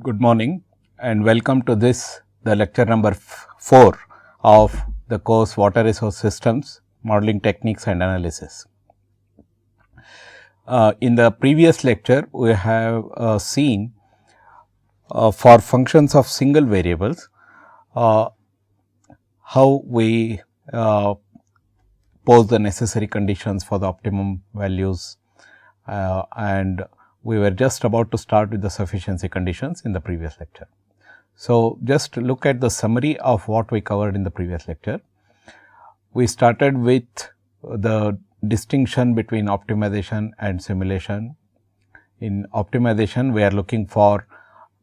Good morning and welcome to the lecture number 4 of the course Water Resource Systems, Modeling Techniques and Analysis. In the previous lecture, we have seen for functions of single variables, how we pose the necessary conditions for the optimum values, and we were just about to start with the sufficiency conditions in the previous lecture. So, just look at the summary of what we covered in the previous lecture. We started with the distinction between optimization and simulation. In optimization, we are looking for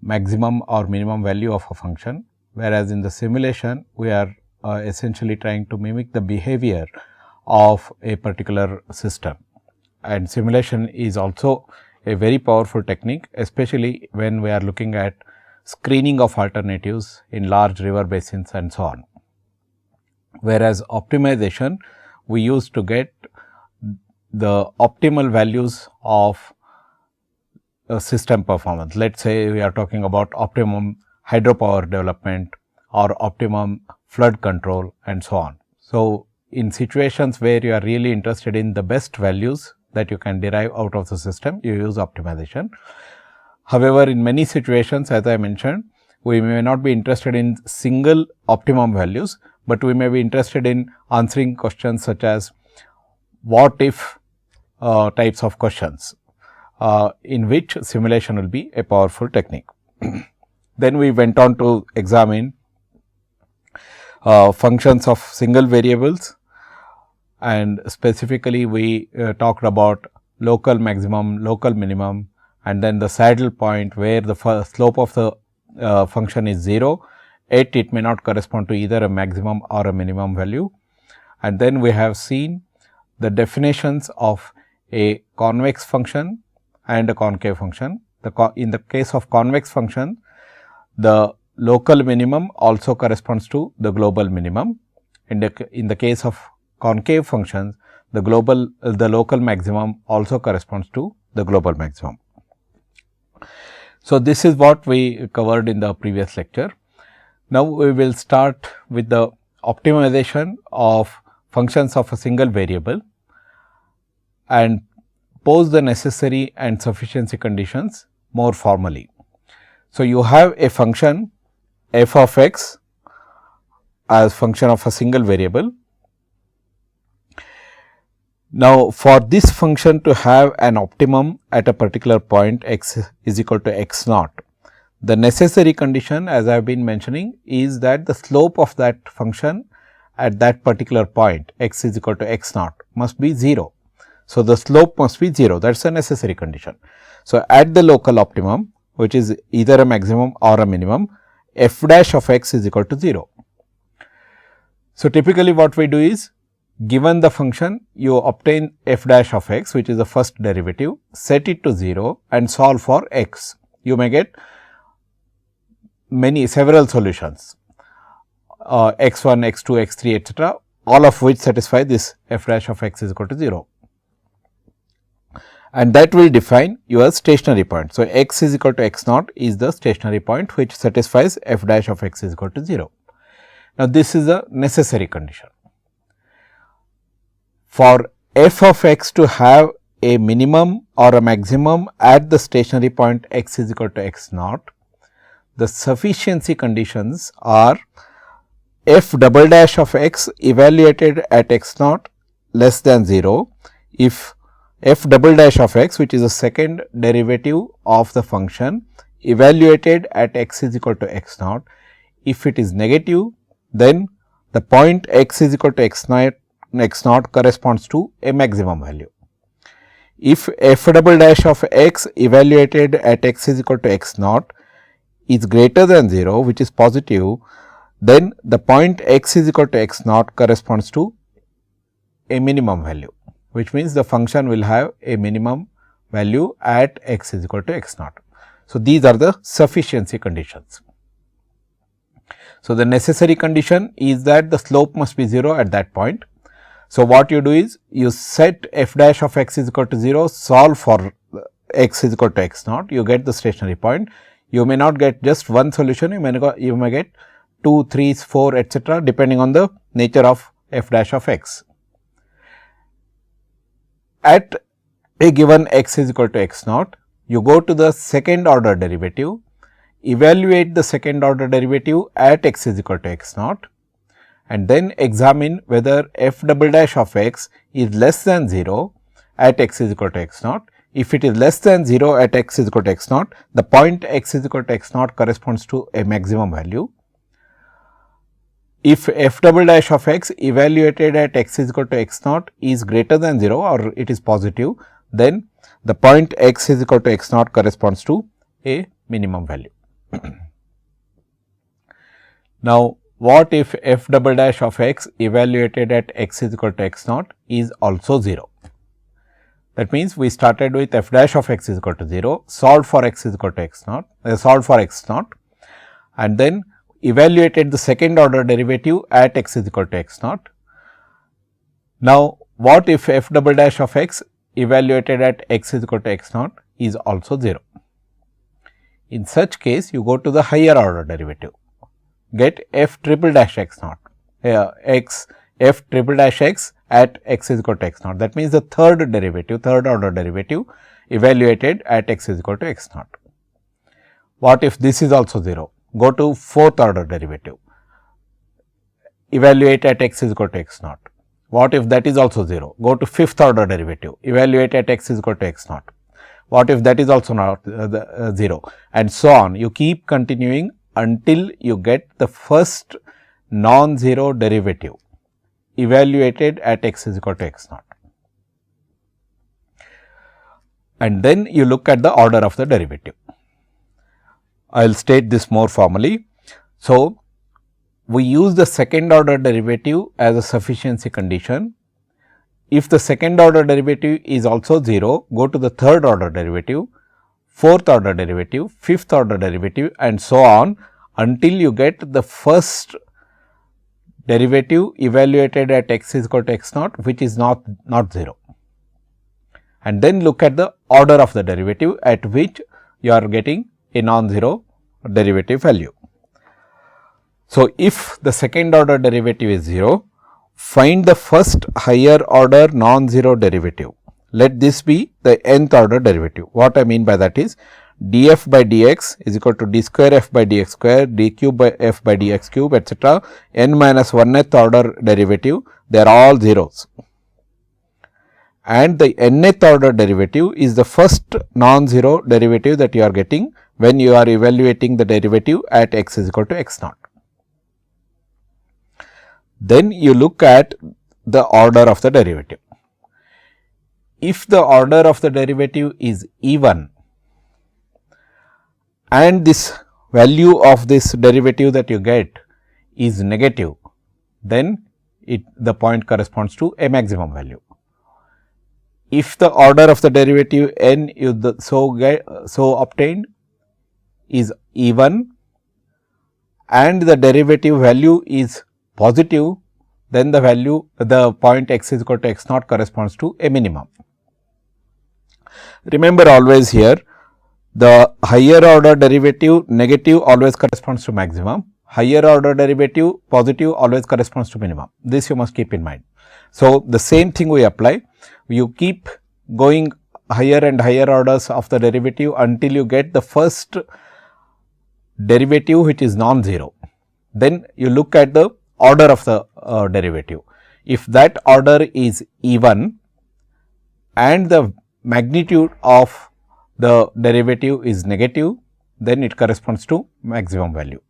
maximum or minimum value of a function, whereas in the simulation, we are essentially trying to mimic the behavior of a particular system. And simulation is also a very powerful technique, especially when we are looking at screening of alternatives in large river basins and so on. Whereas optimization, we use to get the optimal values of a system performance. Let us say we are talking about optimum hydropower development or optimum flood control and so on. So, in situations where you are really interested in the best values that you can derive out of the system, you use optimization. However, in many situations, as I mentioned, we may not be interested in single optimum values, but we may be interested in answering questions such as what if types of questions, in which simulation will be a powerful technique. Then we went on to examine functions of single variables, and specifically we talked about local maximum, local minimum, and then the saddle point where the slope of the function is 0, yet it may not correspond to either a maximum or a minimum value. And then we have seen the definitions of a convex function and a concave function. In the case of convex function, the local minimum also corresponds to the global minimum. In the case of concave functions, the local maximum also corresponds to the global maximum. So, this is what we covered in the previous lecture. Now, we will start with the optimization of functions of a single variable and pose the necessary and sufficiency conditions more formally. So, you have a function f of x as function of a single variable. Now, for this function to have an optimum at a particular point x is equal to x naught, the necessary condition, as I have been mentioning, is that the slope of that function at that particular point x is equal to x naught must be 0. So, the slope must be 0, that is a necessary condition. So, at the local optimum, which is either a maximum or a minimum, f dash of x is equal to 0. So, typically what we do is, given the function, you obtain f dash of x, which is the first derivative, set it to 0 and solve for x. You may get several solutions, x1, x2, x3, etc., all of which satisfy this f dash of x is equal to 0. And that will define your stationary point. So, x is equal to x naught is the stationary point which satisfies f dash of x is equal to 0. Now, this is a necessary condition. For f of x to have a minimum or a maximum at the stationary point x is equal to x naught, the sufficiency conditions are f double dash of x evaluated at x naught less than 0, if f double dash of x, which is a second derivative of the function, evaluated at x is equal to x naught, if it is negative, then the point x is equal to x naught corresponds to a maximum value. If f double dash of x evaluated at x is equal to x naught is greater than 0, which is positive, then the point x is equal to x naught corresponds to a minimum value, which means the function will have a minimum value at x is equal to x naught. So, these are the sufficiency conditions. So, the necessary condition is that the slope must be 0 at that point. So, what you do is you set f dash of x is equal to 0, solve for x is equal to x naught, you get the stationary point, you may not get just one solution, you may get 2, 3, 4 etc., depending on the nature of f dash of x. At a given x is equal to x naught, you go to the second order derivative, evaluate the second order derivative at x is equal to x naught, and then examine whether f double dash of x is less than 0 at x is equal to x naught. If it is less than 0 at x is equal to x naught, the point x is equal to x naught corresponds to a maximum value. If f double dash of x evaluated at x is equal to x naught is greater than 0 or it is positive, then the point x is equal to x naught corresponds to a minimum value. Now, what if f double dash of x evaluated at x is equal to x naught is also 0? That means, we started with f dash of x is equal to 0, solved for x is equal to x naught, solved for x naught, and then evaluated the second order derivative at x is equal to x naught. Now, what if f double dash of x evaluated at x is equal to x naught is also 0? In such case, you go to the higher order derivative, get f triple dash x naught, f triple dash x at x is equal to x naught. That means, the third order derivative evaluated at x is equal to x naught. What if this is also 0? Go to fourth order derivative, evaluate at x is equal to x naught. What if that is also 0? Go to fifth order derivative, evaluate at x is equal to x naught. What if that is also not 0, and so on. You keep continuing until you get the first non-zero derivative evaluated at x is equal to x naught. And then you look at the order of the derivative. I will state this more formally. So, we use the second order derivative as a sufficiency condition. If the second order derivative is also 0, go to the third order derivative, fourth order derivative, fifth order derivative, and so on until you get the first derivative evaluated at x is equal to x naught, which is not 0. And then look at the order of the derivative at which you are getting a non-zero derivative value. So, if the second order derivative is 0, find the first higher order non-zero derivative. Let this be the nth order derivative. What I mean by that is df by dx is equal to d square f by dx square, d cube by f by dx cube, etc. n minus 1th order derivative, they are all zeros. And the nth order derivative is the first non-zero derivative that you are getting when you are evaluating the derivative at x is equal to x naught. Then you look at the order of the derivative. If the order of the derivative is even and this value of this derivative that you get is negative, then the point corresponds to a maximum value. If the order of the derivative n you so obtained is even and the derivative value is positive, then the point x is equal to x naught corresponds to a minimum. Remember always here, the higher order derivative negative always corresponds to maximum, higher order derivative positive always corresponds to minimum. This you must keep in mind. So, the same thing we apply, you keep going higher and higher orders of the derivative until you get the first derivative which is non-zero. Then you look at the order of the derivative. If that order is even and the magnitude of the derivative is negative, then it corresponds to maximum value.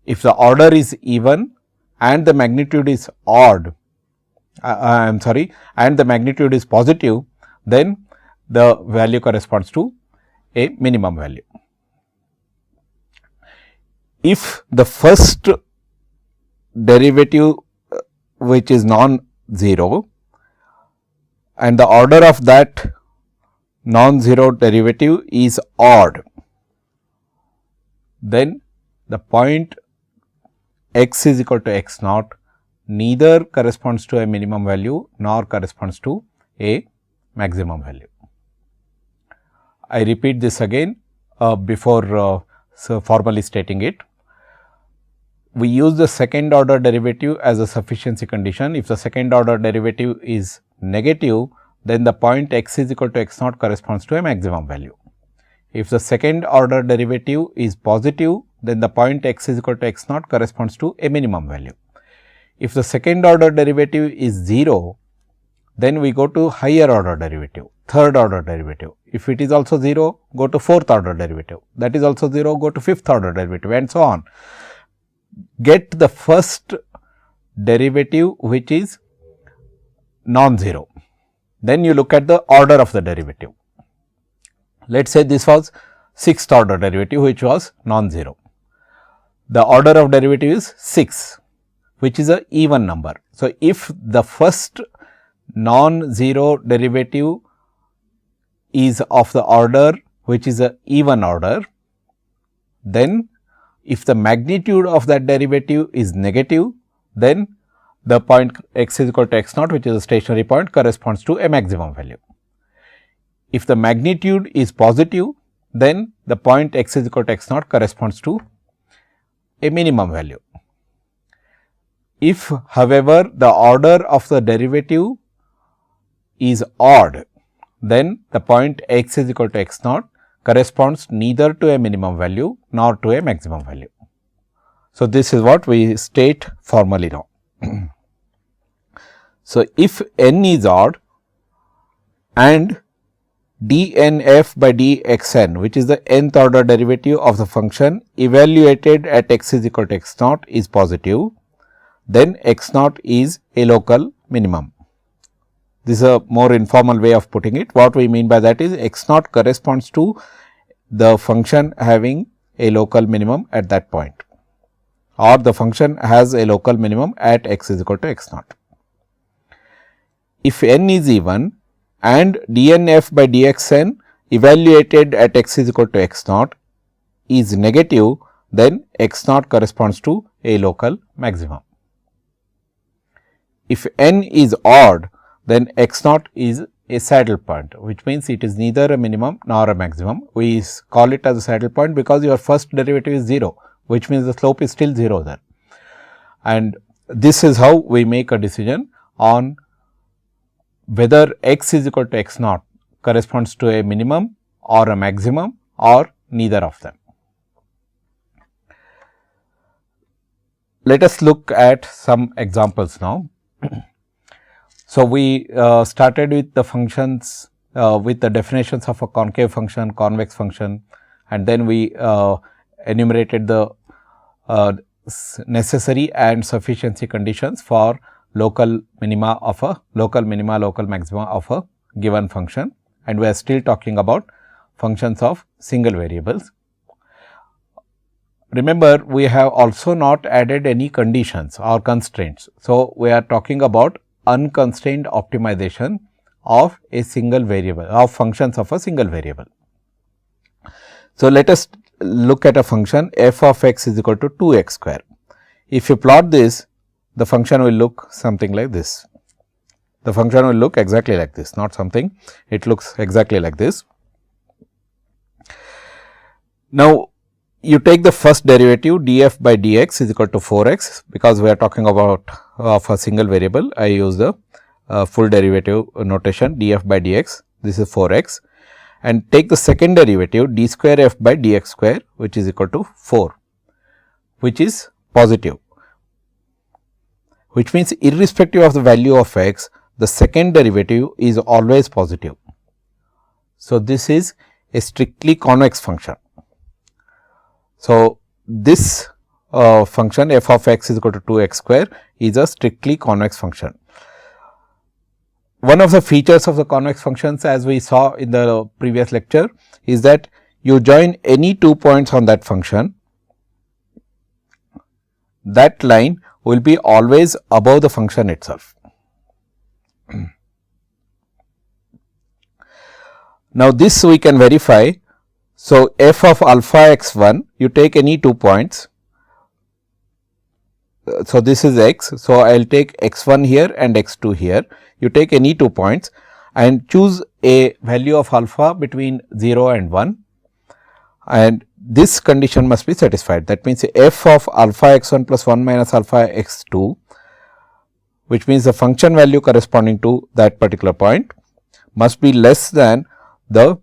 If the order is even and the magnitude is odd, and the magnitude is positive, then the value corresponds to a minimum value. If the first derivative which is non-zero and the order of that non-zero derivative is odd, then the point x is equal to x naught neither corresponds to a minimum value nor corresponds to a maximum value. I repeat this again, before formally stating it. We use the second order derivative as a sufficiency condition. If the second order derivative is negative, then the point x is equal to x naught corresponds to a maximum value. If the second order derivative is positive, then the point x is equal to x naught corresponds to a minimum value. If the second order derivative is 0, then we go to higher order derivative, third order derivative. If it is also 0, go to fourth order derivative, that is also 0, go to fifth order derivative, and so on. Get the first derivative which is non-zero. Then you look at the order of the derivative. Let us say this was sixth order derivative which was non-zero. The order of derivative is 6, which is an even number. So, if the first non-zero derivative is of the order which is an even order, then if the magnitude of that derivative is negative, then the point x is equal to x naught, which is a stationary point, corresponds to a maximum value. If the magnitude is positive, then the point x is equal to x naught corresponds to a minimum value. If, however, the order of the derivative is odd, then the point x is equal to x naught corresponds neither to a minimum value nor to a maximum value. So, this is what we state formally now. So, if n is odd and dnf by dxn, which is the nth order derivative of the function evaluated at x is equal to x naught, is positive, then x naught is a local minimum. This is a more informal way of putting it. What we mean by that is x naught corresponds to the function having a local minimum at that point, or the function has a local minimum at x is equal to x naught. If n is even and dnf by dxn evaluated at x is equal to x naught is negative, then x naught corresponds to a local maximum. If n is odd, then x naught is a saddle point, which means it is neither a minimum nor a maximum. We call it as a saddle point because your first derivative is 0, which means the slope is still 0 there. And this is how we make a decision on whether x is equal to x naught corresponds to a minimum or a maximum or neither of them. Let us look at some examples now. So, we started with the functions with the definitions of a concave function, convex function, and then we enumerated the necessary and sufficiency conditions for local minima, local maxima of a given function, and we are still talking about functions of single variables. Remember, we have also not added any conditions or constraints. So, we are talking about unconstrained optimization of a single variable, of functions of a single variable. So, let us look at a function f of x is equal to 2x square. If you plot this, the function will look something like this. The function will look exactly like this, not something, it looks exactly like this. Now, you take the first derivative df by dx is equal to 4x, because we are talking about of a single variable. I use the full derivative notation df by dx, this is 4x, and take the second derivative d square f by dx square, which is equal to 4, which is positive, which means irrespective of the value of x, the second derivative is always positive. So, this is a strictly convex function. So, this function f of x is equal to 2x square is a strictly convex function. One of the features of the convex functions, as we saw in the previous lecture, is that you join any 2 points on that function, that line will be always above the function itself. Now, this we can verify. So, f of alpha x 1, you take any 2 points. So, this is x. So, I will take x 1 here and x 2 here. You take any 2 points and choose a value of alpha between 0 and 1. and this condition must be satisfied. That means, f of alpha x 1 plus 1 minus alpha x 2, which means the function value corresponding to that particular point must be less than the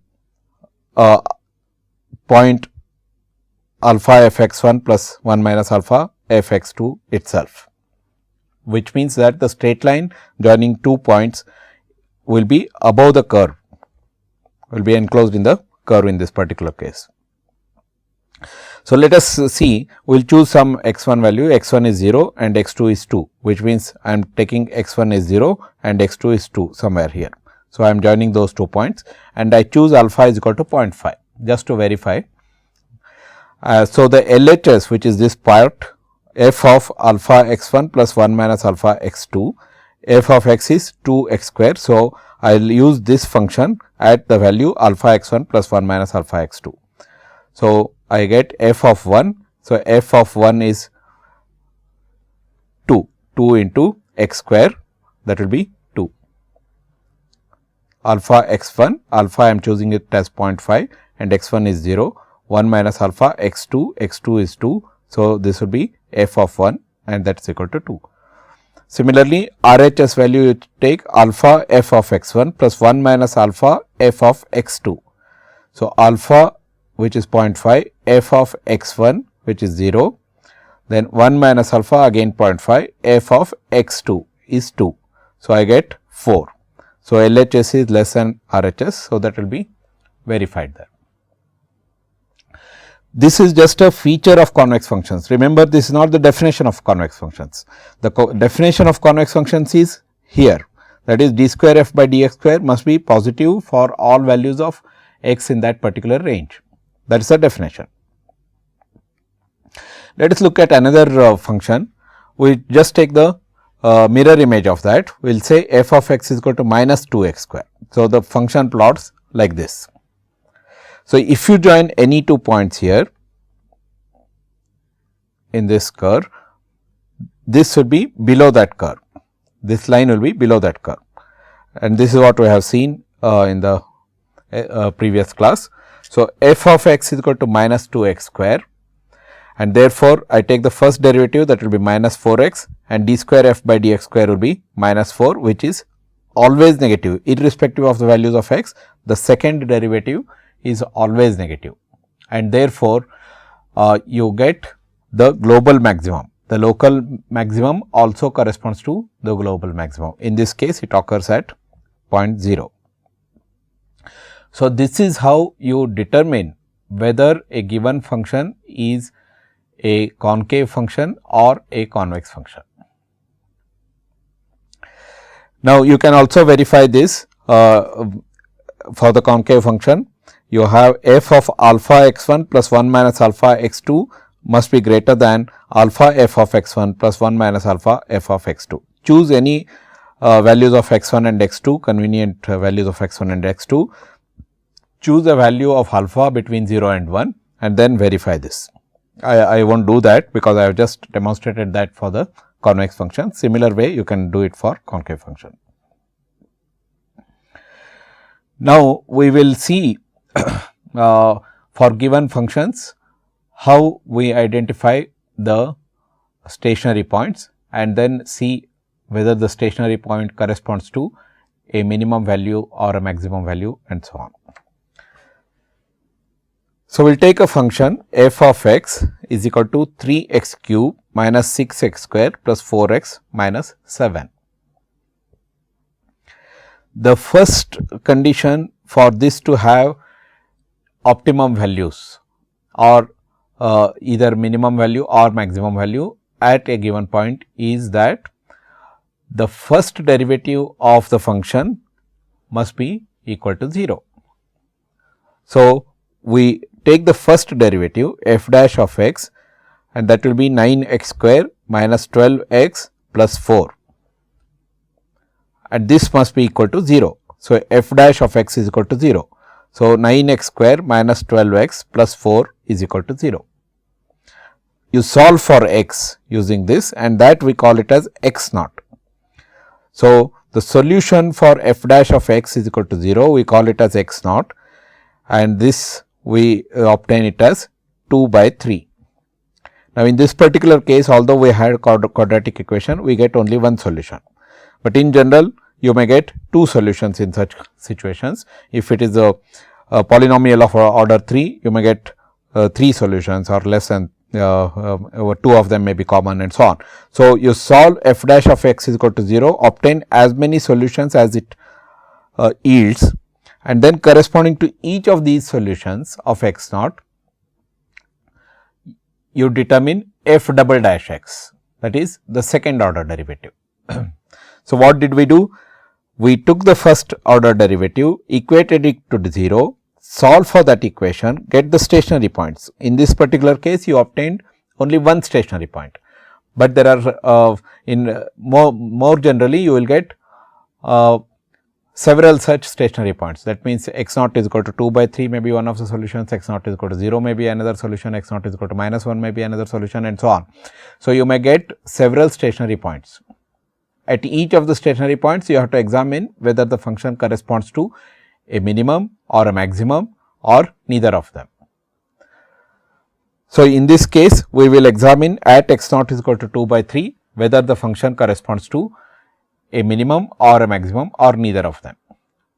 point alpha f x 1 plus 1 minus alpha f x 2 itself, which means that the straight line joining 2 points will be above the curve, will be enclosed in the curve in this particular case. So, let us see, we will choose some x 1 value, x 1 is 0 and x 2 is 2, which means I am taking x 1 is 0 and x 2 is 2 somewhere here. So, I am joining those 2 points and I choose alpha is equal to 0.5 just to verify. So, the LHS, which is this part f of alpha x 1 plus 1 minus alpha x 2, f of x is 2 x square. So, I will use this function at the value alpha x 1 plus 1 minus alpha x 2. So, I get f of 1. So, f of 1 is 2 into x square, that will be 2. Alpha x 1, alpha I am choosing it as 0.5 and x 1 is 0, 1 minus alpha x 2 is 2. So, this will be f of 1 and that is equal to 2. Similarly, RHS value you take alpha f of x 1 plus 1 minus alpha f of x 2. So, alpha which is 0.5, f of x 1 which is 0, then 1 minus alpha again 0.5, f of x 2 is 2. So, I get 4. So, LHS is less than RHS. So, that will be verified there. This is just a feature of convex functions. Remember, this is not the definition of convex functions. The definition of convex functions is here, that is d square f by dx square must be positive for all values of x in that particular range. That is the definition. Let us look at another function. We just take the mirror image of that. We will say f of x is equal to minus 2 x square. So, the function plots like this. So, if you join any 2 points here in this curve, this will be below that curve. This line will be below that curve, and this is what we have seen in the previous class. So, f of x is equal to minus 2 x square, and therefore, I take the first derivative, that will be minus 4 x, and d square f by dx square will be minus 4, which is always negative irrespective of the values of x. The second derivative is always negative, and therefore, you get the global maximum. The local maximum also corresponds to the global maximum. In this case, it occurs at 0.0. So, this is how you determine whether a given function is a concave function or a convex function. Now, you can also verify this for the concave function. You have f of alpha x 1 plus 1 minus alpha x 2 must be greater than alpha f of x 1 plus 1 minus alpha f of x 2. Choose any values of x 1 and x 2, convenient values of x 1 and x 2. Choose a value of alpha between 0 and 1 and then verify this. I will not do that because I have just demonstrated that for the convex function. Similar way you can do it for concave function. Now, we will see for given functions how we identify the stationary points and then see whether the stationary point corresponds to a minimum value or a maximum value and so on. So, we will take a function f of x is equal to 3 x cube minus 6 x square plus 4 x minus 7. The first condition for this to have optimum values or either minimum value or maximum value at a given point is that the first derivative of the function must be equal to 0. So, we take the first derivative f dash of x and that will be 9 x square minus 12 x plus 4, and this must be equal to 0. So, f dash of x is equal to 0. So, 9 x square minus 12 x plus 4 is equal to 0. You solve for x using this and that we call it as x naught. So, the solution for f dash of x is equal to 0, we call it as x naught, and this we obtain it as 2 by 3. Now, in this particular case, although we had a quadratic equation, we get only one solution, but in general you may get two solutions in such situations. If it is a polynomial of order 3, you may get 3 solutions or less than 2 of them may be common and so on. So, you solve f dash of x is equal to 0, obtain as many solutions as it yields, and then corresponding to each of these solutions of x naught, you determine f double dash x, that is the second order derivative. So, what did we do? We took the first order derivative, equated it to 0, solve for that equation, get the stationary points. In this particular case, you obtained only one stationary point, but there are more generally you will get several such stationary points. That means, x naught is equal to 2 by 3 may be one of the solutions, x naught is equal to 0 may be another solution, x naught is equal to minus 1 may be another solution, and so on. So, you may get several stationary points. At each of the stationary points, you have to examine whether the function corresponds to a minimum or a maximum or neither of them. So, in this case, we will examine at x naught is equal to 2 by 3 whether the function corresponds to a minimum or a maximum or neither of them.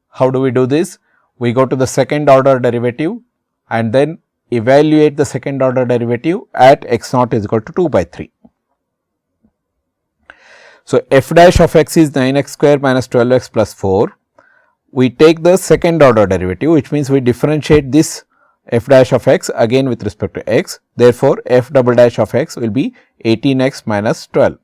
How do we do this? We go to the second order derivative and then evaluate the second order derivative at x naught is equal to 2 by 3. So, f dash of x is 9x square minus 12x plus 4. We take the second order derivative, which means we differentiate this f dash of x again with respect to x. Therefore, f double dash of x will be 18x minus 12.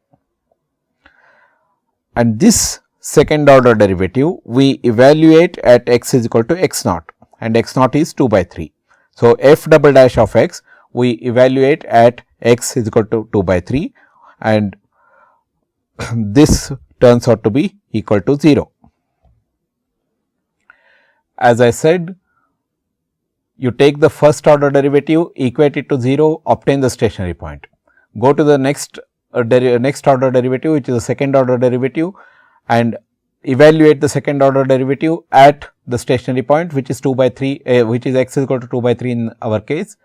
And this second order derivative we evaluate at x is equal to x naught, and x naught is 2 by 3. So, f double dash of x we evaluate at x is equal to 2 by 3, and this turns out to be equal to 0. As I said, you take the first order derivative, equate it to 0, obtain the stationary point. Go to the next order derivative, which is the second order derivative, and evaluate the second order derivative at the stationary point, which is 2 by 3, which is x is equal to 2 by 3 in our case,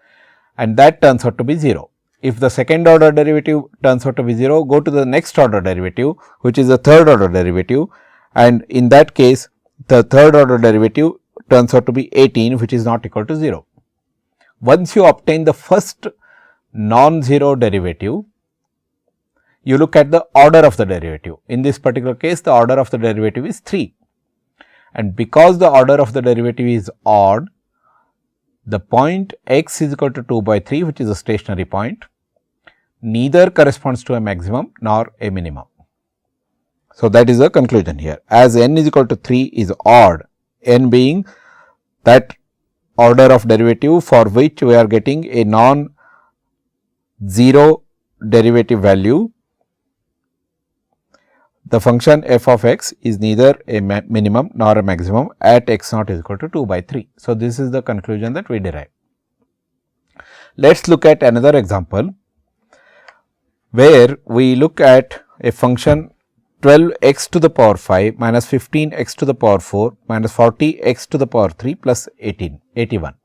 and that turns out to be 0. If the second order derivative turns out to be 0, go to the next order derivative, which is the third order derivative, and in that case the third order derivative turns out to be 18, which is not equal to 0. Once you obtain the first non-zero derivative, you look at the order of the derivative. In this particular case, the order of the derivative is 3, and because the order of the derivative is odd, the point x is equal to 2 by 3, which is a stationary point, neither corresponds to a maximum nor a minimum. So, that is the conclusion here. As n is equal to 3 is odd, n being that order of derivative for which we are getting a non-zero derivative value, the function f of x is neither a minimum nor a maximum at x naught is equal to 2 by 3. So, this is the conclusion that we derive. Let us look at another example, where we look at a function 12x to the power 5 minus 15x to the power 4 minus 40x to the power 3 plus 81.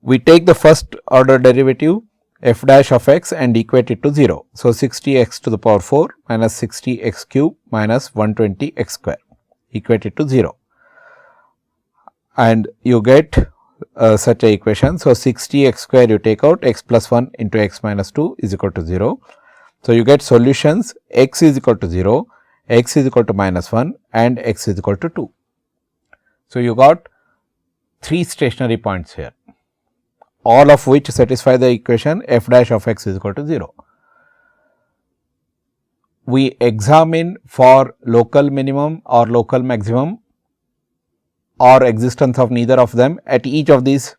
We take the first order derivative f dash of x and equate it to 0. So, 60x to the power 4 minus 60x cube minus 120x square, equate it to 0, and you get such a equation. So, 60x square you take out, x plus 1 into x minus 2 is equal to 0. So, you get solutions x is equal to 0, x is equal to minus 1 and x is equal to 2. So, you got 3 stationary points here, all of which satisfy the equation f dash of x is equal to 0. We examine for local minimum or local maximum or existence of neither of them at each of these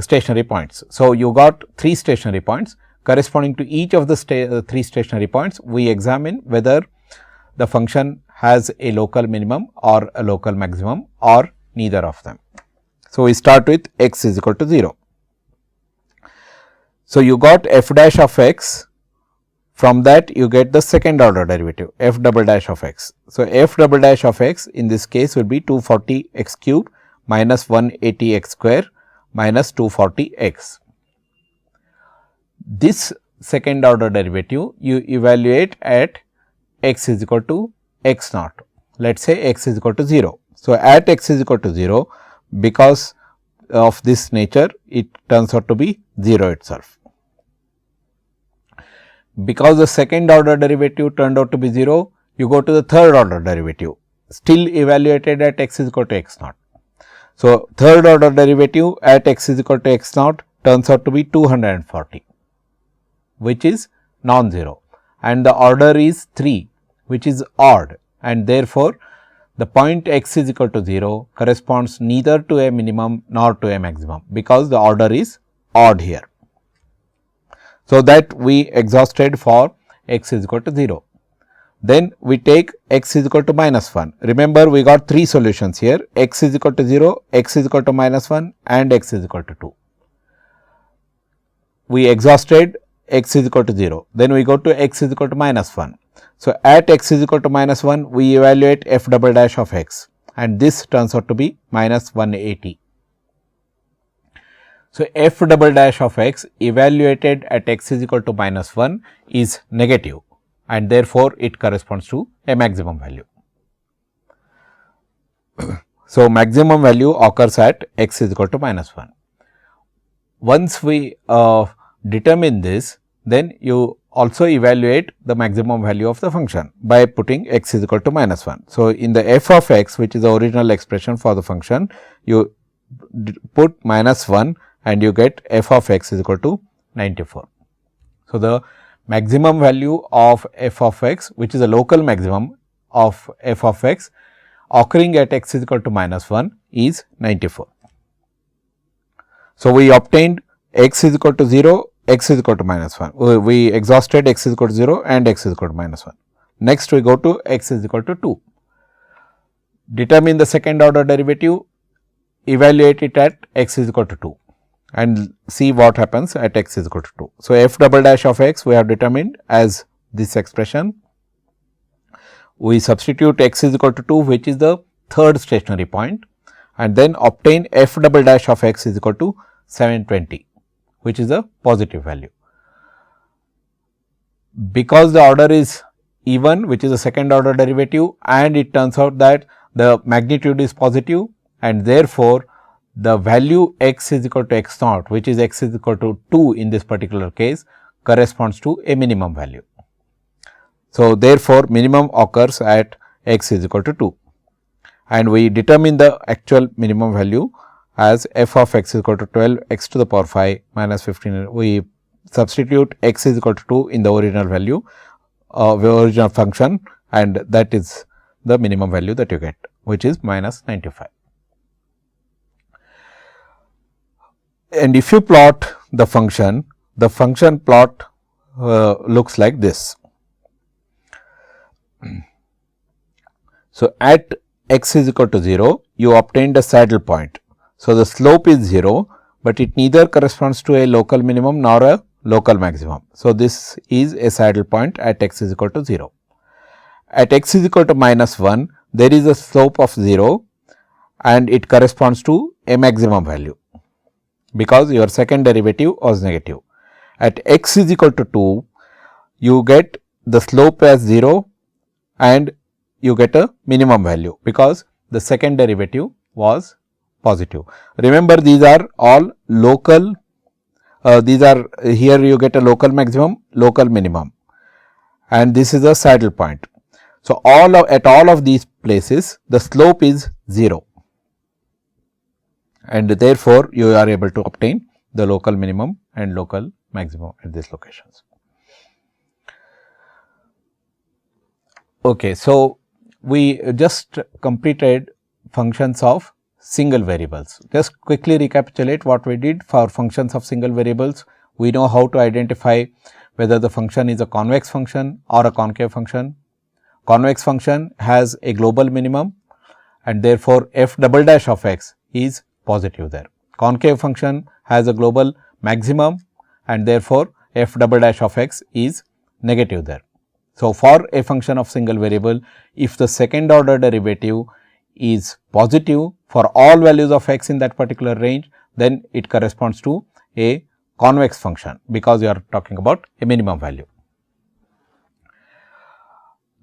stationary points. So, you got 3 stationary points. Corresponding to each of the 3 stationary points, we examine whether the function has a local minimum or a local maximum or neither of them. So, we start with x is equal to 0. So, you got f dash of x From that you get the second order derivative f double dash of x. So, f double dash of x in this case will be 240 x cube minus 180 x square minus 240 x. This second order derivative you evaluate at x is equal to x naught. Let us say x is equal to 0. So, at x is equal to 0, because of this nature it turns out to be 0 itself. Because the second order derivative turned out to be 0, you go to the third order derivative, still evaluated at x is equal to x naught. So, third order derivative at x is equal to x naught turns out to be 240, which is non-zero, and the order is 3, which is odd, and therefore, the point x is equal to 0 corresponds neither to a minimum nor to a maximum, because the order is odd here. So, that we exhausted for x is equal to 0. Then we take x is equal to minus 1. Remember, we got 3 solutions here, x is equal to 0, x is equal to minus 1 and x is equal to 2. We exhausted x is equal to 0, then we go to x is equal to minus 1. So, at x is equal to minus 1, we evaluate f double dash of x, and this turns out to be minus 180. So, f double dash of x evaluated at x is equal to minus 1 is negative, and therefore, it corresponds to a maximum value. So, maximum value occurs at x is equal to minus 1. Once we determine this, then you also evaluate the maximum value of the function by putting x is equal to minus 1. So, in the f of x, which is the original expression for the function, you put minus 1 and you get f of x is equal to 94. So, the maximum value of f of x, which is a local maximum of f of x occurring at x is equal to minus 1 is 94. So, we obtained x is equal to 0, x is equal to minus 1. We exhausted x is equal to 0 and x is equal to minus 1. Next, we go to x is equal to 2. Determine the second order derivative, evaluate it at x is equal to 2 and see what happens at x is equal to 2. So, f double dash of x we have determined as this expression. We substitute x is equal to 2, which is the third stationary point, and then obtain f double dash of x is equal to 720, which is a positive value. Because the order is even, which is a second order derivative, and it turns out that the magnitude is positive, and therefore, the value x is equal to x naught, which is x is equal to 2 in this particular case, corresponds to a minimum value. So, therefore, minimum occurs at x is equal to 2, and we determine the actual minimum value as f of x is equal to 12 x to the power 5 minus 15. We substitute x is equal to 2 in the original value of the original function, and that is the minimum value that you get, which is minus 95. And if you plot the function plot looks like this. So, at x is equal to 0, you obtained a saddle point. So, the slope is 0, but it neither corresponds to a local minimum nor a local maximum. So, this is a saddle point at x is equal to 0. At x is equal to minus 1, there is a slope of 0 and it corresponds to a maximum value, because your second derivative was negative. At x is equal to 2, you get the slope as 0 and you get a minimum value, because the second derivative was positive. Remember, these are all local, these are here you get a local maximum, local minimum, and this is a saddle point. So, at all of these places the slope is 0, and therefore, you are able to obtain the local minimum and local maximum at these locations. Okay, so, we just completed functions of single variables. Just quickly recapitulate what we did for functions of single variables. We know how to identify whether the function is a convex function or a concave function. Convex function has a global minimum, and therefore, f double dash of x is positive there. Concave function has a global maximum, and therefore, f double dash of x is negative there. So, for a function of single variable, if the second order derivative is positive for all values of x in that particular range, then it corresponds to a convex function, because you are talking about a minimum value.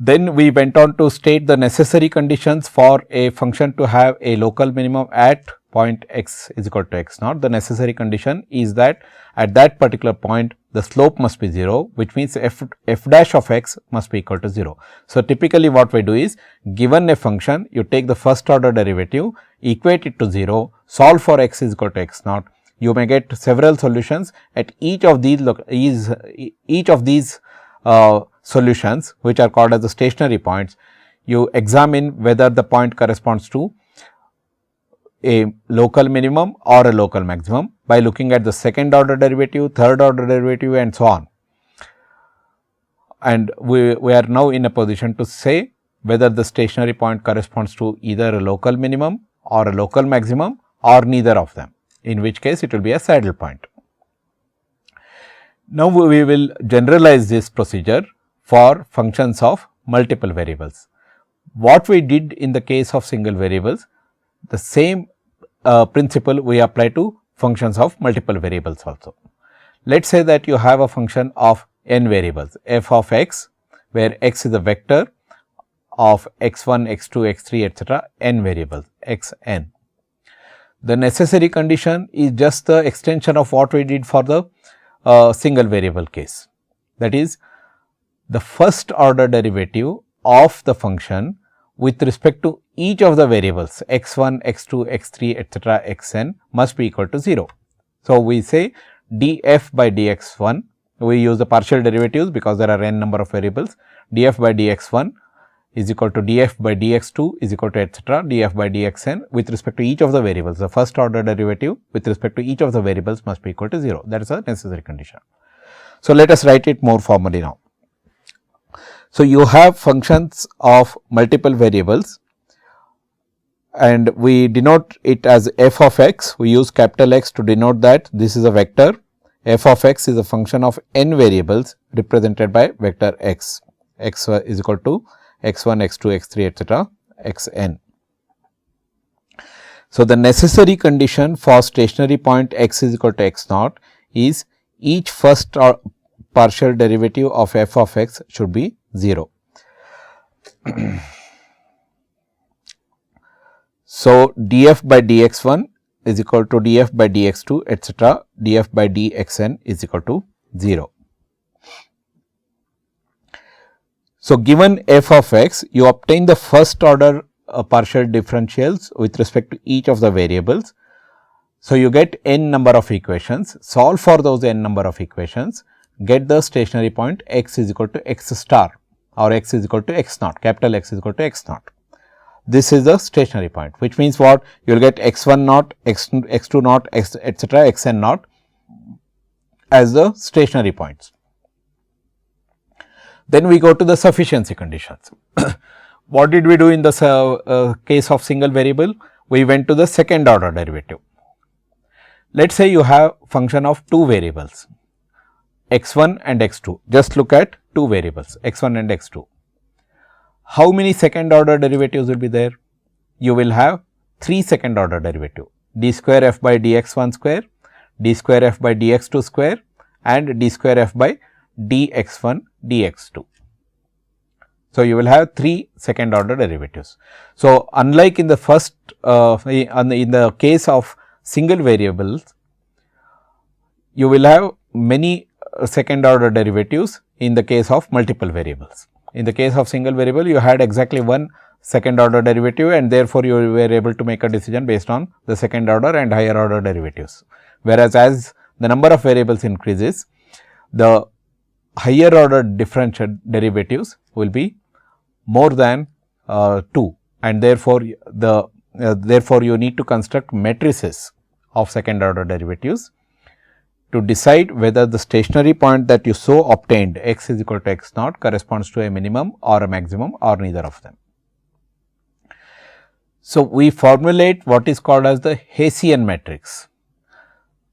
Then we went on to state the necessary conditions for a function to have a local minimum at point x is equal to x naught. The necessary condition is that at that particular point the slope must be 0, which means f dash of x must be equal to 0. So, typically what we do is, given a function, you take the first order derivative, equate it to 0, solve for x is equal to x naught. You may get several solutions at each of these solutions, which are called as the stationary points. You examine whether the point corresponds to a local minimum or a local maximum by looking at the second order derivative, third order derivative, and so on. And we are now in a position to say whether the stationary point corresponds to either a local minimum or a local maximum or neither of them, in which case it will be a saddle point. Now, we will generalize this procedure for functions of multiple variables. What we did in the case of single variables, the same principle we apply to functions of multiple variables also. Let us say that you have a function of n variables f of x, where x is a vector of x1, x2, x3, etc., n variables x n. The necessary condition is just the extension of what we did for the single variable case. That is, the first order derivative of the function with respect to each of the variables x1, x2, x3, etc., xn must be equal to 0. So, we say df by dx1, we use the partial derivatives because there are n number of variables, df by dx1 is equal to df by dx2 is equal to etc., df by dxn with respect to each of the variables. The first order derivative with respect to each of the variables must be equal to 0. That is a necessary condition. So, let us write it more formally now. So, you have functions of multiple variables and we denote it as f of x. We use capital X to denote that this is a vector. F of x is a function of n variables represented by vector x. X is equal to x1, x2, x3, etc., xn. So, the necessary condition for stationary point x is equal to x naught is each first partial derivative of f of x should be 0. So, df by dx1 is equal to df by dx2, etc., df by dxn is equal to 0. So, given f of x, you obtain the first order partial differentials with respect to each of the variables. So, you get n number of equations, solve for those n number of equations, get the stationary point x is equal to x star or x is equal to x naught, capital X is equal to x naught. This is the stationary point, which means what? You will get x1 naught, x2 naught, etc., xn naught as the stationary points. Then we go to the sufficiency conditions. What did we do in the case of single variable? We went to the second order derivative. Let us say you have function of two variables x1 and x2. Just look at two variables x1 and x2. How many second order derivatives will be there? You will have 3 second order derivative, d square f by dx1 square, d square f by dx2 square and d square f by dx1 dx2. So, you will have 3 second order derivatives. So, unlike in the first in the case of single variables, you will have many second order derivatives in the case of multiple variables. In the case of single variable, you had exactly one second order derivative and therefore, you were able to make a decision based on the second order and higher order derivatives. Whereas, as the number of variables increases, the higher order differential derivatives will be more than 2 and therefore, you need to construct matrices of second order derivatives to decide whether the stationary point that you so obtained x is equal to x naught corresponds to a minimum or a maximum or neither of them. So, we formulate what is called as the Hessian matrix.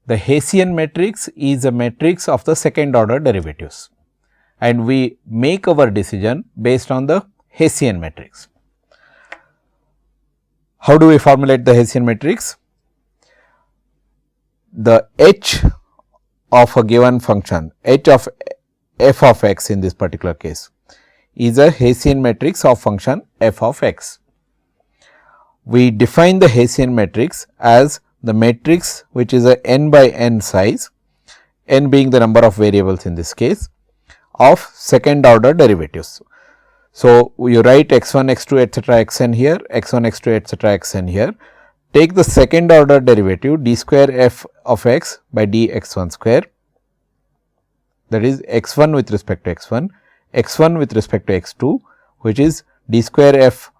The Hessian matrix is a matrix of the second order derivatives and we make our decision based on the Hessian matrix. How do we formulate the Hessian matrix? The H of a given function, H of f of x in this particular case, is a Hessian matrix of function f of x. We define the Hessian matrix as the matrix which is a n by n size, n being the number of variables in this case, of second order derivatives. So, you write x 1, x 2, etcetera x n here, x 1, x 2, etcetera x n here. Take the second order derivative d square f of x by d x 1 square, that is x 1 with respect to x 1, x 1 with respect to x 2, which is d square f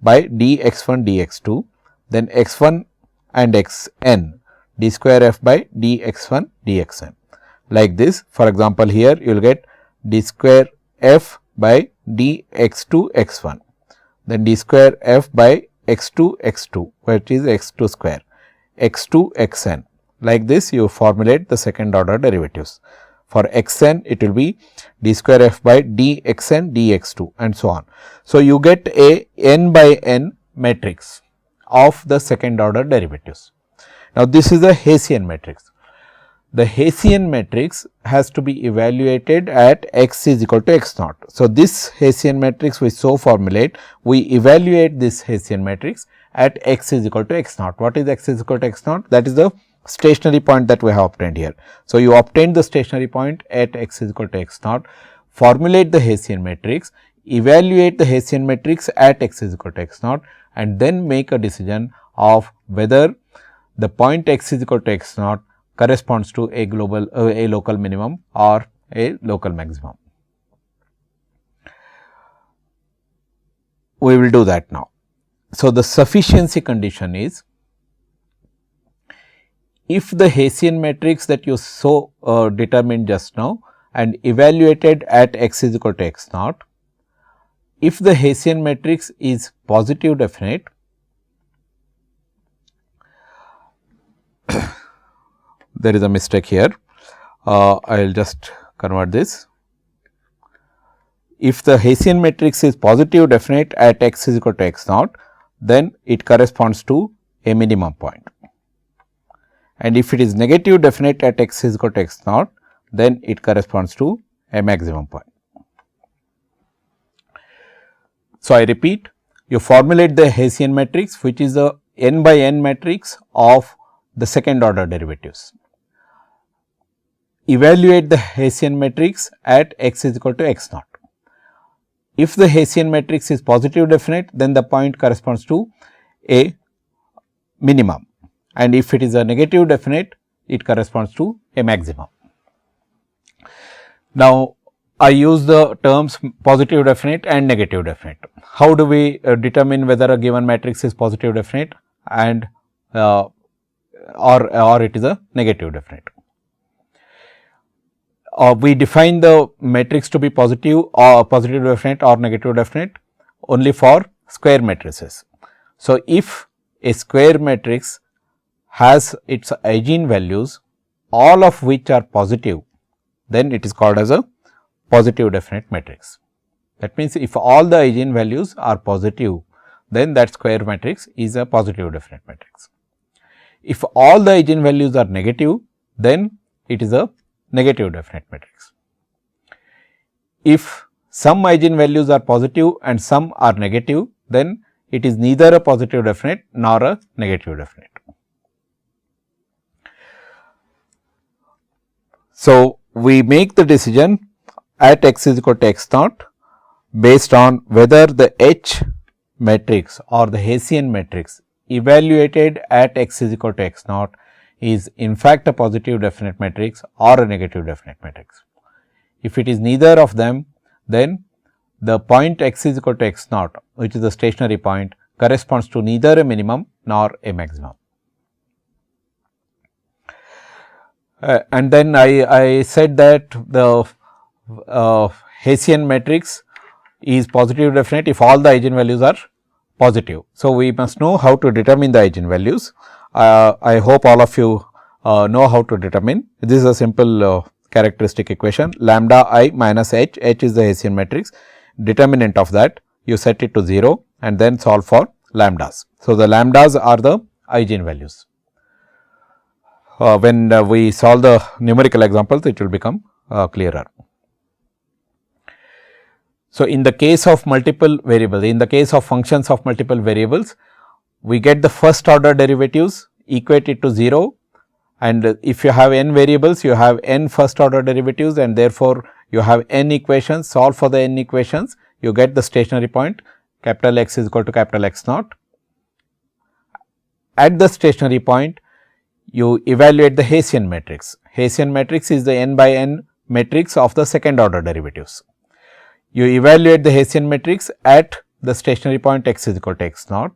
by d x 1 d x 2, then x 1 and x n d square f by d x 1 d x n. Like this, for example, here you will get d square f by d x 2 x 1, then d square f by x 2 x 2, which is x 2 square, x 2 x n. Like this, you formulate the second order derivatives. For x n, it will be d square f by d x n d x 2 and so on. So, you get a n by n matrix of the second order derivatives. Now, this is a Hessian matrix. The Hessian matrix has to be evaluated at x is equal to x naught. So, this Hessian matrix we so formulate, we evaluate this Hessian matrix at x is equal to x naught. What is x is equal to x naught? That is the stationary point that we have obtained here. So, you obtain the stationary point at x is equal to x naught, formulate the Hessian matrix, evaluate the Hessian matrix at x is equal to x naught, and then make a decision of whether the point x is equal to x naught corresponds to a global a local minimum or a local maximum. We will do that now. So, the sufficiency condition is, if the Hessian matrix that you so determined just now and evaluated at x is equal to x naught, if the Hessian matrix is positive definite, there is a mistake here, I will just convert this. If the Hessian matrix is positive definite at x is equal to x naught, then it corresponds to a minimum point, and if it is negative definite at x is equal to x naught, then it corresponds to a maximum point. So, I repeat, you formulate the Hessian matrix, which is a n by n matrix of the second order derivatives. Evaluate the Hessian matrix at x is equal to x naught. If the Hessian matrix is positive definite, then the point corresponds to a minimum, and if it is a negative definite, it corresponds to a maximum. Now, I use the terms positive definite and negative definite. How do we determine whether a given matrix is positive definite and or it is a negative definite? We define the matrix to be positive or positive definite or negative definite only for square matrices. So, if a square matrix has its eigenvalues, all of which are positive, then it is called as a positive definite matrix. That means, if all the eigenvalues are positive, then that square matrix is a positive definite matrix. If all the eigenvalues are negative, then it is a negative definite matrix. If some eigenvalues are positive and some are negative, then it is neither a positive definite nor a negative definite. So, we make the decision at x is equal to x naught based on whether the H matrix or the Hessian matrix evaluated at x is equal to x naught is in fact a positive definite matrix or a negative definite matrix. If it is neither of them, then the point x is equal to x naught, which is the stationary point, corresponds to neither a minimum nor a maximum. And then I said that the Hessian matrix is positive definite if all the eigenvalues are positive. So, we must know how to determine the eigenvalues. I hope all of you know how to determine. This is a simple characteristic equation lambda I minus h, h is the Hessian matrix, determinant of that you set it to 0 and then solve for lambdas. So, the lambdas are the eigenvalues. When we solve the numerical examples, it will become clearer. So, in the case of multiple variables, in the case of functions of multiple variables, we get the first order derivatives, equate it to 0, and if you have n variables, you have n first order derivatives, and therefore, you have n equations, solve for the n equations, you get the stationary point capital X is equal to capital X naught. At the stationary point, you evaluate the Hessian matrix. Hessian matrix is the n by n matrix of the second order derivatives. You evaluate the Hessian matrix at the stationary point x is equal to x naught.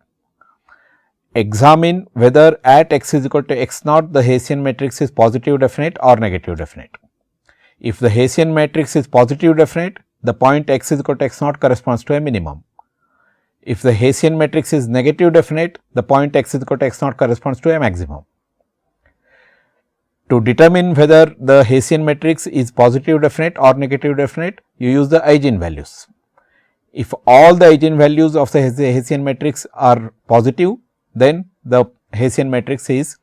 Examine whether at x is equal to x naught the Hessian matrix is positive definite or negative definite. If the Hessian matrix is positive definite, the point x is equal to x naught corresponds to a minimum. If the Hessian matrix is negative definite, the point x is equal to x naught corresponds to a maximum. To determine whether the Hessian matrix is positive definite or negative definite, you use the eigenvalues. If all the eigenvalues of the Hessian matrix are positive, then the Hessian matrix is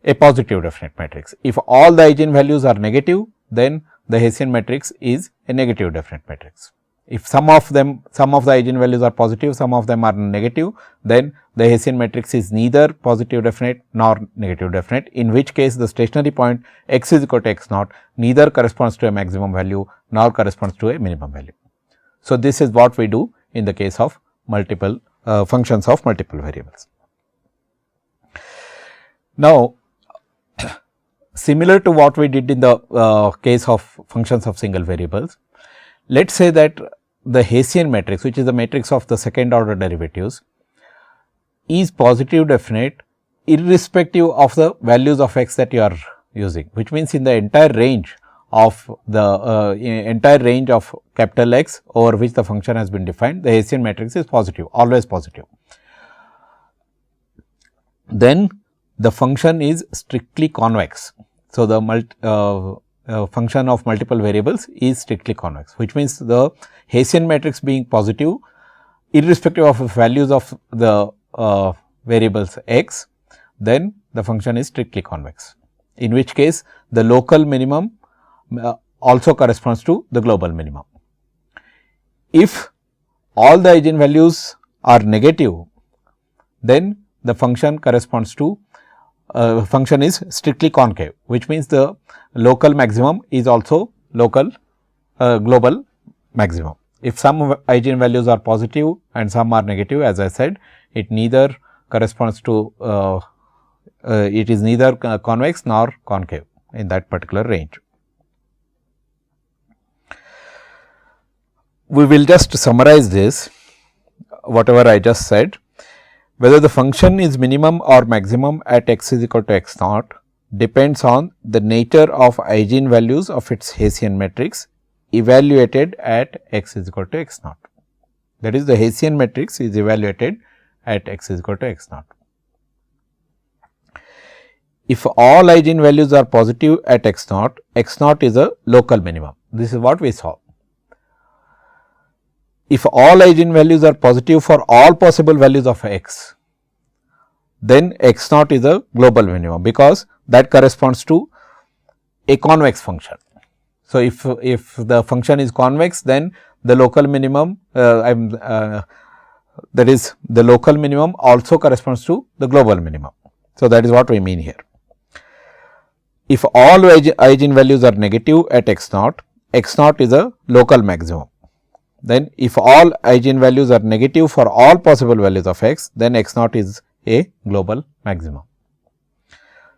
a positive definite matrix. If all the eigenvalues are negative, then the Hessian matrix is a negative definite matrix. If some of the eigenvalues are positive, some of them are negative, then the Hessian matrix is neither positive definite nor negative definite, in which case the stationary point x is equal to x naught neither corresponds to a maximum value nor corresponds to a minimum value. So, this is what we do in the case of multiple functions of multiple variables. Now, similar to what we did in the case of functions of single variables, let us say that the Hessian matrix, which is the matrix of the second order derivatives, is positive definite irrespective of the values of x that you are using, which means in the entire range of capital X over which the function has been defined, the Hessian matrix is positive, always positive. Then the function is strictly convex. So, the function of multiple variables is strictly convex, which means the Hessian matrix being positive irrespective of values of the variables x, then the function is strictly convex, in which case the local minimum also corresponds to the global minimum. If all the eigenvalues are negative, then the function corresponds to function is strictly concave, which means the local maximum is also local global maximum. If some eigenvalues are positive and some are negative, as I said, it neither corresponds to it is neither convex nor concave in that particular range. We will just summarize this, whatever I just said. Whether the function is minimum or maximum at x is equal to x naught depends on the nature of eigenvalues of its Hessian matrix evaluated at x is equal to x naught. That is, the Hessian matrix is evaluated at x is equal to x naught. If all eigenvalues are positive at x naught is a local minimum. This is what we saw. If all eigenvalues are positive for all possible values of x, then x naught is a global minimum, because that corresponds to a convex function. So, if the function is convex, then the local minimum that is the local minimum also corresponds to the global minimum. So, that is what we mean here. If all eigenvalues are negative at x naught is a local maximum. Then if all eigenvalues are negative for all possible values of x, then x naught is a global maximum.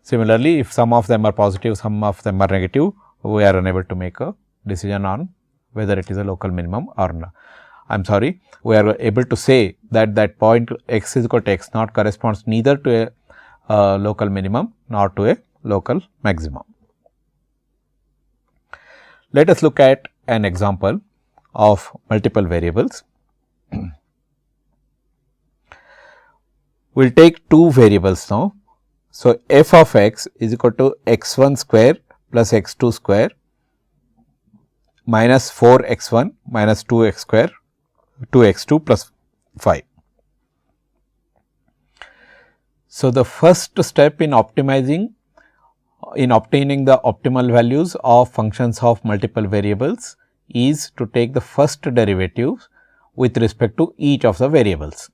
Similarly, if some of them are positive, some of them are negative, we are unable to make a decision on whether it is a local minimum or not. I am sorry, we are able to say that that point x is equal to x naught corresponds neither to a local minimum nor to a local maximum. Let us look at an example of multiple variables. We will take two variables now. So, f of x is equal to x1 square plus x2 square minus 4 x 1 minus 2 x square 2 x 2 plus 5. So, the first step in obtaining the optimal values of functions of multiple variables is to take the first derivative with respect to each of the variables.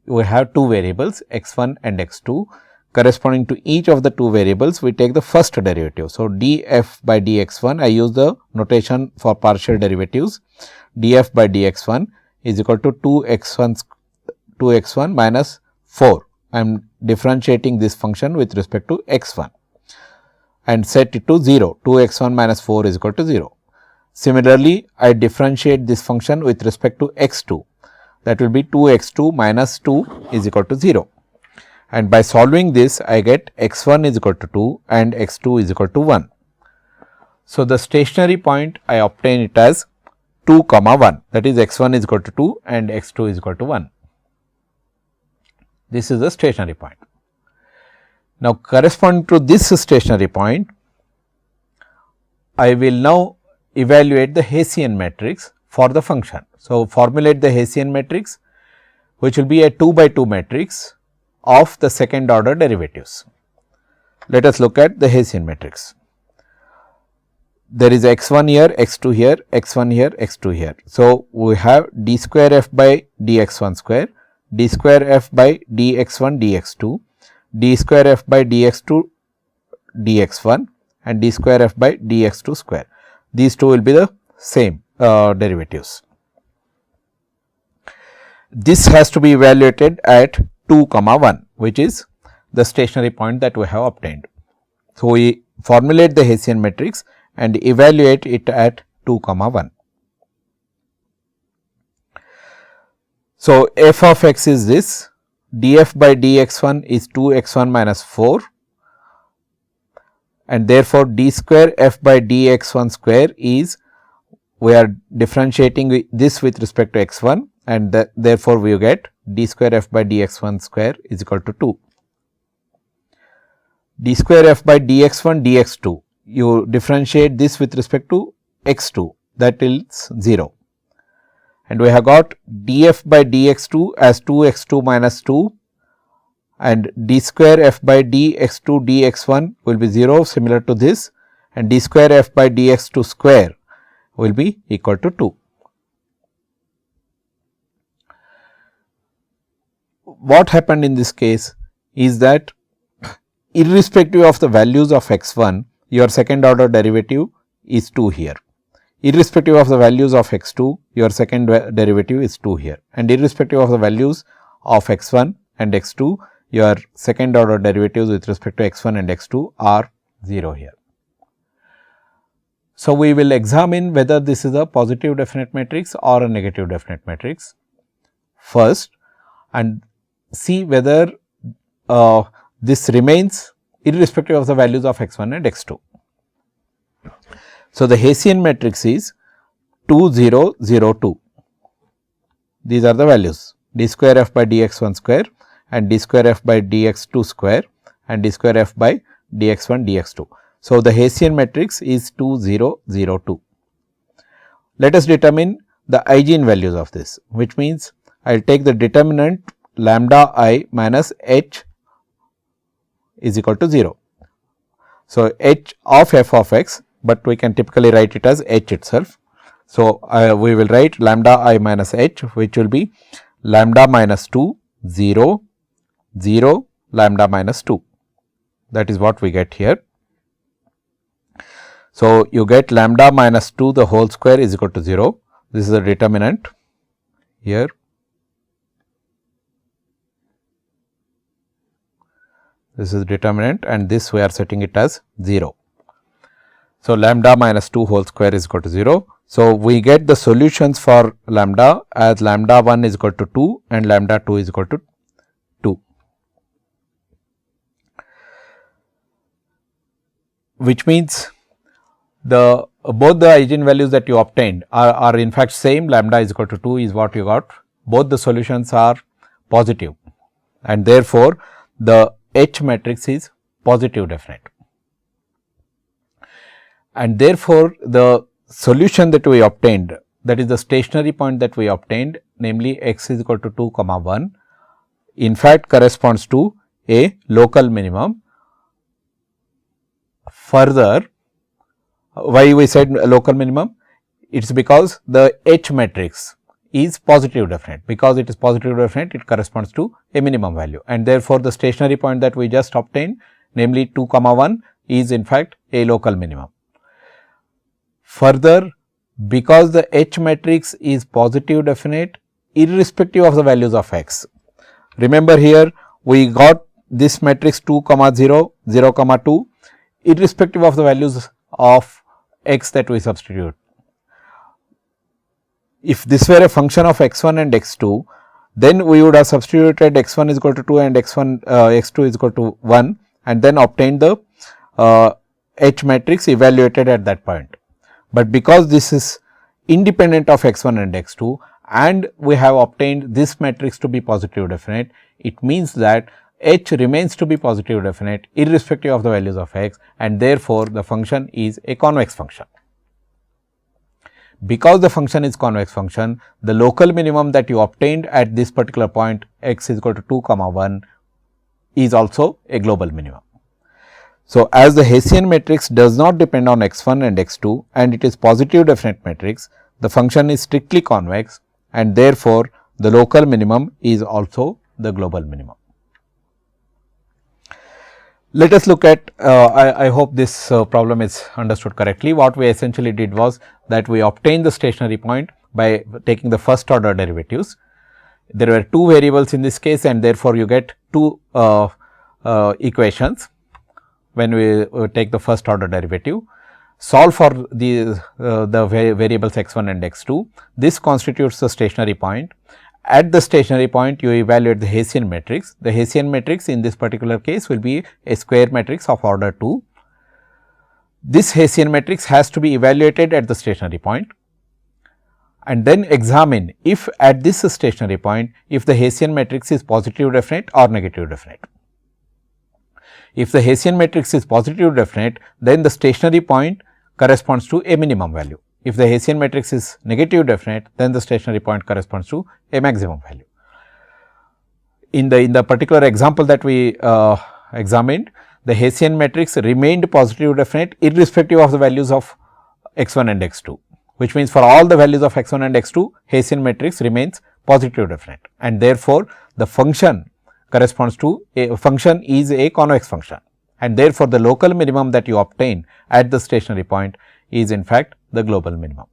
We have two variables x 1 and x 2. Corresponding to each of the two variables, we take the first derivative. So, df by dx1, I use the notation for partial derivatives. Df by dx1 is equal to 2x1 minus 4. I am differentiating this function with respect to x1 and set it to 0. 2x1 minus 4 is equal to 0. Similarly, I differentiate this function with respect to x2. That will be 2x2 minus 2 is equal to 0. And by solving this, I get x1 is equal to 2 and x2 is equal to 1. So, the stationary point I obtain it as 2 comma 1, that is x1 is equal to 2 and x2 is equal to 1. This is the stationary point. Now, corresponding to this stationary point, I will now evaluate the Hessian matrix for the function. So, formulate the Hessian matrix, which will be a 2 by 2 matrix of the second order derivatives. Let us look at the Hessian matrix. There is x1 here, x2 here, x1 here, x2 here. So, we have d square f by dx1 square, d square f by dx1 dx2, d square f by dx2 dx1 and d square f by dx2 square. These two will be the same derivatives. This has to be evaluated at 2 comma 1, which is the stationary point that we have obtained. So, we formulate the Hessian matrix and evaluate it at 2 comma 1. So, f of x is this, df by dx1 is 2x1 minus 4 and therefore, d square f by dx1 square is, we are differentiating this with respect to x1 and therefore, we get d square f by dx1 square is equal to 2. d square f by dx1 dx2, you differentiate this with respect to x2, that is 0. And we have got df by dx2 as 2x2 minus 2 and d square f by dx2 dx1 will be 0, similar to this, and d square f by dx2 square will be equal to 2. What happened in this case is that irrespective of the values of x1, your second order derivative is 2 here. Irrespective of the values of x2, your second derivative is 2 here, and irrespective of the values of x1 and x2, your second order derivatives with respect to x1 and x2 are 0 here. So, we will examine whether this is a positive definite matrix or a negative definite matrix first and see whether this remains irrespective of the values of x1 and x2. So, the Hessian matrix is 2 0 0 2. These are the values d square f by dx1 square and d square f by dx2 square and d square f by dx1 dx2. So, the Hessian matrix is 2 0 0 2. Let us determine the eigenvalues of this, which means I will take the determinant lambda I minus h is equal to 0. So, h of f of x, but we can typically write it as h itself. So, we will write lambda I minus h, which will be lambda minus 2 0 0 lambda minus 2, that is what we get here. So, you get lambda minus 2 the whole square is equal to 0. This is the determinant here. This is determinant and this we are setting it as 0. So, lambda minus 2 whole square is equal to 0. So, we get the solutions for lambda as lambda 1 is equal to 2 and lambda 2 is equal to 2, which means the both the eigenvalues that you obtained are in fact same. Lambda is equal to 2 is what you got. Both the solutions are positive and therefore, the H matrix is positive definite. And therefore, the solution that we obtained, that is the stationary point that we obtained, namely x is equal to 2 comma 1, in fact corresponds to a local minimum. Further, why we said local minimum? It is because the H matrix is positive definite. Because it is positive definite, it corresponds to a minimum value, and therefore, the stationary point that we just obtained, namely 2 comma 1, is in fact a local minimum. Further, because the H matrix is positive definite irrespective of the values of x. Remember here we got this matrix 2 comma 0, 0 comma 2 irrespective of the values of x that we substitute. If this were a function of x1 and x2, then we would have substituted x1 is equal to 2 and x2 is equal to 1, and then obtained the H matrix evaluated at that point. But because this is independent of x1 and x2 and we have obtained this matrix to be positive definite, it means that H remains to be positive definite irrespective of the values of x, and therefore, the function is a convex function. Because the function is convex function, the local minimum that you obtained at this particular point x is equal to 2 comma 1 is also a global minimum. So, as the Hessian matrix does not depend on x1 and x2 and it is positive definite matrix, the function is strictly convex, and therefore, the local minimum is also the global minimum. Let us look at, I hope this problem is understood correctly. What we essentially did was that we obtained the stationary point by taking the first order derivatives. There were two variables in this case, and therefore, you get two equations when we take the first order derivative. Solve for the variables x1 and x2. This constitutes the stationary point. At the stationary point, you evaluate the Hessian matrix. The Hessian matrix in this particular case will be a square matrix of order 2. This Hessian matrix has to be evaluated at the stationary point, and then examine if at this stationary point, if the Hessian matrix is positive definite or negative definite. If the Hessian matrix is positive definite, then the stationary point corresponds to a minimum value. If the Hessian matrix is negative definite, then the stationary point corresponds to a maximum value. In the particular example that we examined, the Hessian matrix remained positive definite irrespective of the values of x1 and x2, which means for all the values of x1 and x2, Hessian matrix remains positive definite, and therefore, the function corresponds to a function is a convex function, and therefore, the local minimum that you obtain at the stationary point is in fact the global minimum.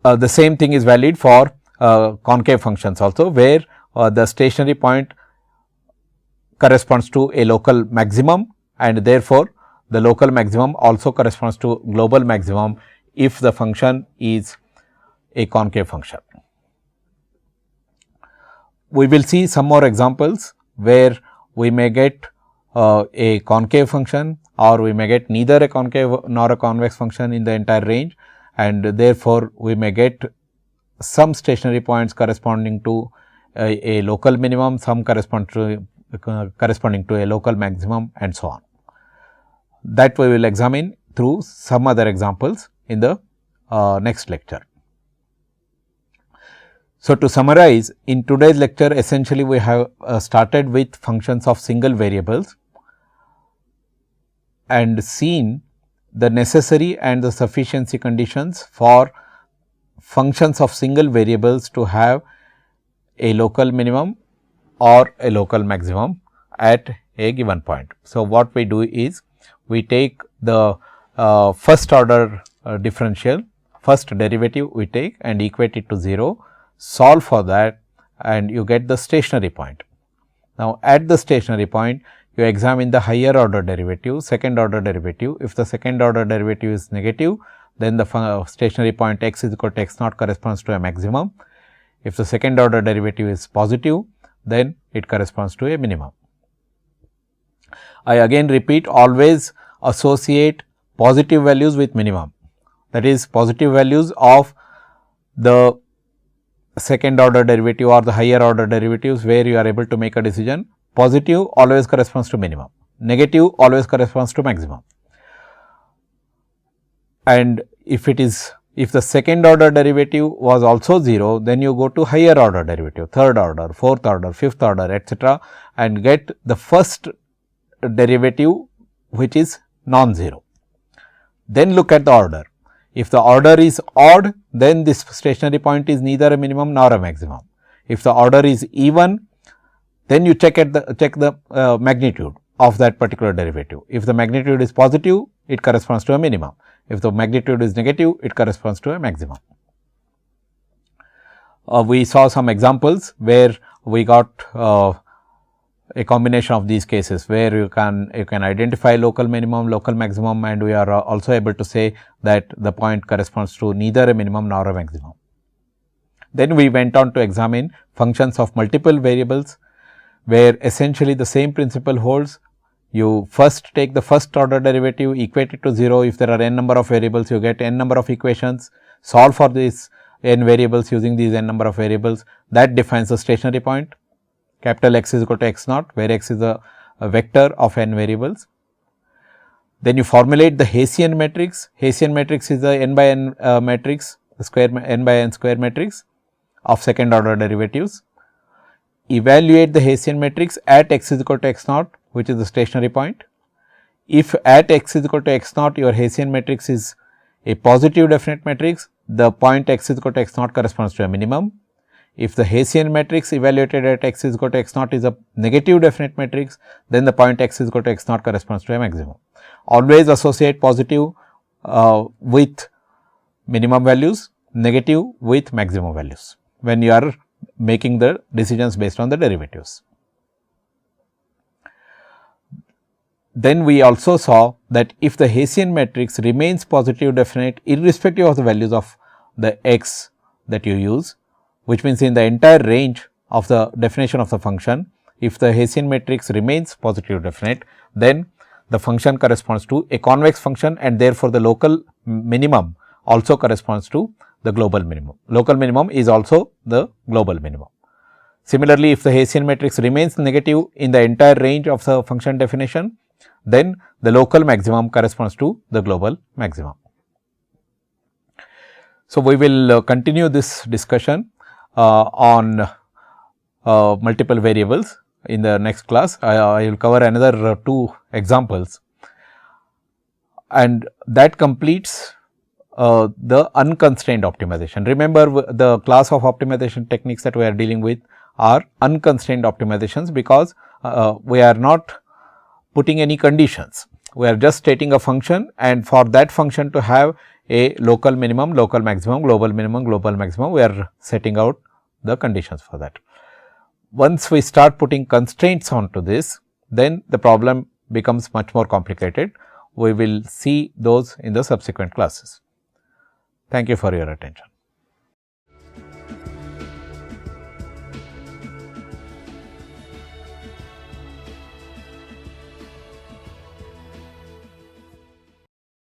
The same thing is valid for concave functions also, where the stationary point corresponds to a local maximum, and therefore, the local maximum also corresponds to global maximum if the function is a concave function. We will see some more examples where we may get a concave function, or we may get neither a concave nor a convex function in the entire range, and therefore, we may get some stationary points corresponding to a local minimum, some corresponding to a local maximum, and so on. That we will examine through some other examples in the next lecture. So, to summarize, in today's lecture essentially we have started with functions of single variables and seen the necessary and the sufficiency conditions for functions of single variables to have a local minimum or a local maximum at a given point. So, what we do is we take the first order differential, first derivative we take and equate it to 0, solve for that, and you get the stationary point. Now, at the stationary point, you examine the higher order derivative, second order derivative. If the second order derivative is negative, then the stationary point x is equal to x naught corresponds to a maximum. If the second order derivative is positive, then it corresponds to a minimum. I again repeat, always associate positive values with minimum, that is positive values of the second order derivative or the higher order derivatives where you are able to make a decision. Positive always corresponds to minimum, negative always corresponds to maximum. and if the second order derivative was also 0, then you go to higher order derivative, third order, fourth order, fifth order, etcetera, and get the first derivative which is non-zero. Then look at the order. If the order is odd, then this stationary point is neither a minimum nor a maximum. If the order is even, then you check the magnitude of that particular derivative. If the magnitude is positive, it corresponds to a minimum. If the magnitude is negative, it corresponds to a maximum. We saw some examples where we got a combination of these cases, where you can identify local minimum, local maximum, and we are also able to say that the point corresponds to neither a minimum nor a maximum. Then we went on to examine functions of multiple variables, where essentially the same principle holds. You first take the first order derivative, equate it to 0. If there are n number of variables, you get n number of equations, solve for these n variables using these n number of variables. That defines the stationary point. Capital X is equal to x naught, where x is a vector of n variables. Then you formulate the Hessian matrix. Hessian matrix is the n by n matrix, the square n by n square matrix of second order derivatives. Evaluate the Hessian matrix at x is equal to x naught, which is the stationary point. If at x is equal to x naught, your Hessian matrix is a positive definite matrix, the point x is equal to x naught corresponds to a minimum. If the Hessian matrix evaluated at x is equal to x naught is a negative definite matrix, then the point x is equal to x naught corresponds to a maximum. Always associate positive with minimum values, negative with maximum values when you are making the decisions based on the derivatives. Then we also saw that if the Hessian matrix remains positive definite irrespective of the values of the x that you use, which means in the entire range of the definition of the function, if the Hessian matrix remains positive definite, then the function corresponds to a convex function, and therefore, the local minimum also corresponds to the global minimum. Local minimum is also the global minimum. Similarly, if the Hessian matrix remains negative in the entire range of the function definition, then the local maximum corresponds to the global maximum. So, we will continue this discussion on multiple variables in the next class. I will cover another 2 examples, and that completes the unconstrained optimization. Remember, the class of optimization techniques that we are dealing with are unconstrained optimizations, because we are not putting any conditions. We are just stating a function, and for that function to have a local minimum, local maximum, global minimum, global maximum, we are setting out the conditions for that. Once we start putting constraints onto this, then the problem becomes much more complicated. We will see those in the subsequent classes. Thank you for your attention.